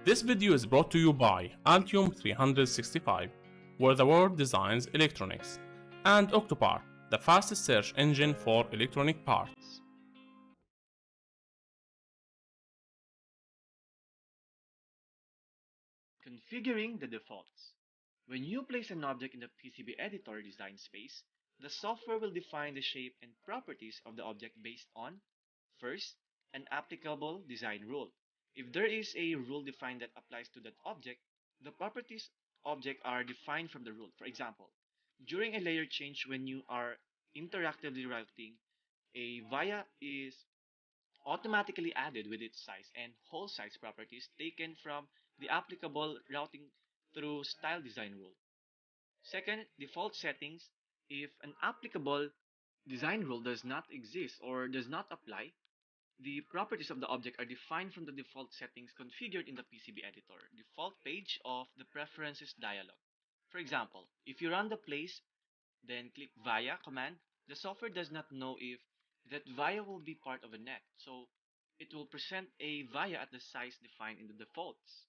This video is brought to you by Altium 365, where the world designs electronics, and Octopart, the fastest search engine for electronic parts. Configuring the defaults. When you place an object in the PCB editor design space, the software will define the shape and properties of the object based on, first, an applicable design rule. If there is a rule defined that applies to that object, the properties object are defined from the rule. For example, during a layer change when you are interactively routing, a via is automatically added with its size and hole size properties taken from the applicable routing through style design rule. Second, default settings. If an applicable design rule does not exist or does not apply, the properties of the object are defined from the default settings configured in the PCB editor default page of the preferences dialog. For example, if you run the place, then click via command, the software does not know if that via will be part of a net, so it will present a via at the size defined in the defaults.